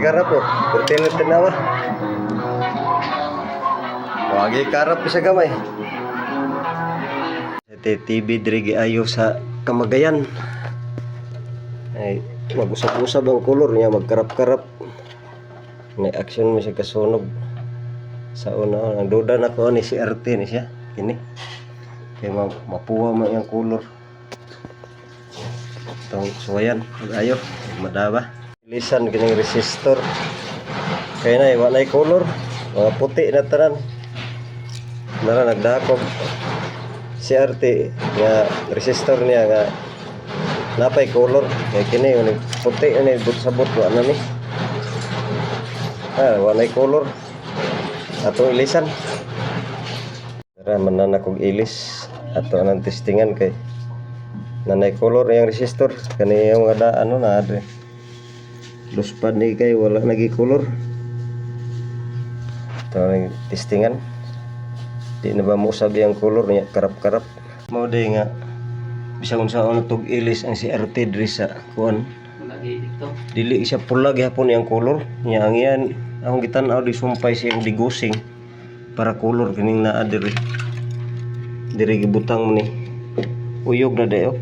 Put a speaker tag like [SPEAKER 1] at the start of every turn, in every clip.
[SPEAKER 1] Karap po, pertinit tinawa. Wagi karap sa gamay. TV diri ayo sa Kamagayan. Ay mag-usap-usap ang kolor niya, magkarap-karap. May action mo siya kasunog. Sa una, ang duda na ko ni si RT ni siya. Kini. Kaya mapuwa mo yung kolor. Itong suwayan, ayo, madaba. Lisan kining resistor. Kaya na, wala yung kolor. Mga puti na tanan. Nara nagdakog. Si RT, nga resistor niya nga napay kolor. Kaya kini, puti na sabot ko. Ano ni? Wala yung kolor. Atong ilisan. Nara mananakog ilis. Ato anang testingan kay nanay color yung resistor kani yung ada ano na adre luspad ni kay wala nagi color ito ang testingan di na ba mo sabi ang color niya karap-karap mo di nga bisag unsa ano tug ilis ang si RT diri sa kuan dili siya pula gihapon yang color nya ang yan akong gitan-aw di sumpay siyang digusing para color kining naa diri gibutang mo ni uyog na dayo.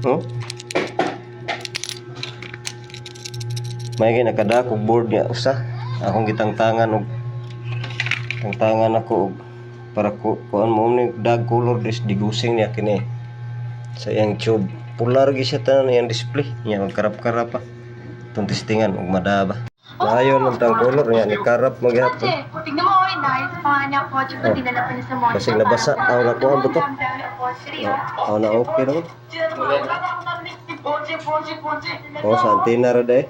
[SPEAKER 1] Oh? May nakadakog board niya usa. Akong gitangtangan og tangtangan ako og para kuan mo ni dag color dis digusing niya kini. Sa iyang tube pular gi siya tanan iyang display niya magkarap-karap pa. Tong testingan og madaba. Maayo ng tang color niya ni karap magyapon.
[SPEAKER 2] Tingnan mo oy, nice pa niya po chika dinala pa ni sa mall.
[SPEAKER 1] Kasi nabasa aw na kuan buto. Aw na okay naman. Oh, sa antenna ra day.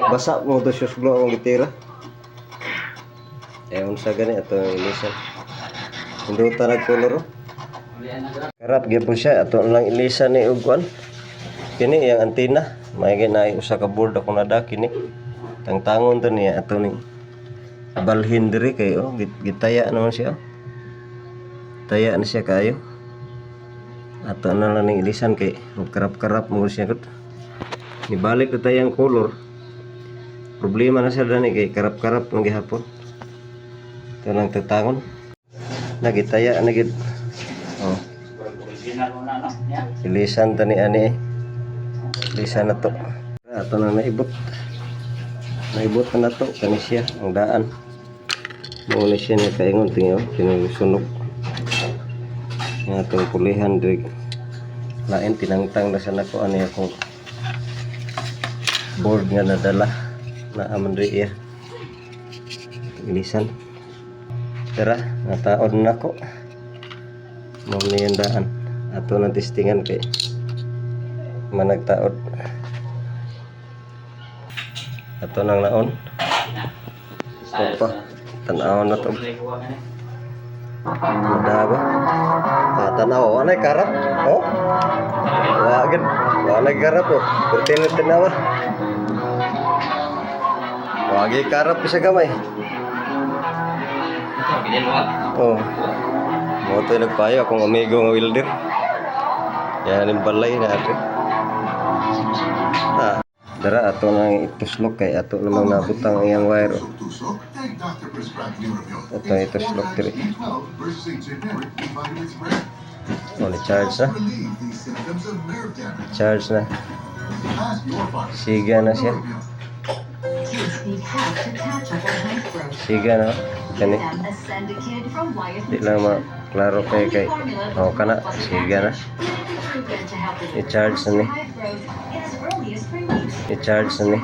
[SPEAKER 1] Basa mo to shoes glow ang gitira. Unsa gani ato ang ilisan. Hinduta nag color. Karap gyapon siya ato lang ilisan ni og kuan. Kini yang antenna, may ginay usa ka board ako nada kini. Tangtangon to niya ato ning balhin diri kay gitaya naman siya. Taya na siya kayo. Ato na lang ning ilisan kay karap-karap mo siya kud. Nibalik na tayang color. Problema na siya dani kay karap-karap ng gihapon. Ito lang tatangon. Nagitaya na gid. Oh. Ilisan tani ani. Ilisan na to. Ato na naibot. Naibot na to kani siya ang daan. Mo ni siya ni kaingon tingaw kini sunog. Nga itong pulihan diri lain tinangtang na sa nako ani akong board nga nadala na aman diri iya ilisan tara nataod na ko mo ni daan ato nang testingan kay managtaod ato nang naon opa tan-aw na to madaba tanaw anay karap oh wagid wala karap oh pertinit tinawa wagi karap sa gamay oh mo to nagpayo akong amigo nga welder yan yung balay na ate dara ato nang ituslok kay ato namang nabutang iyang wire oh. Ito ituslok diri oh, ni-charge na. Charge na. Siga na siya. Siga na. Kani. Di lang maklaro kay oh kana. Siga na. I-charge na ni. I-charge na ni.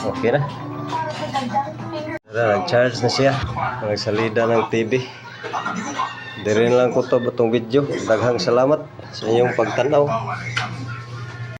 [SPEAKER 1] Okay na. Nag-charge na siya. Nagsalida ng TV. Dirin lang ko to batong video. Daghang salamat sa inyong pagtanaw.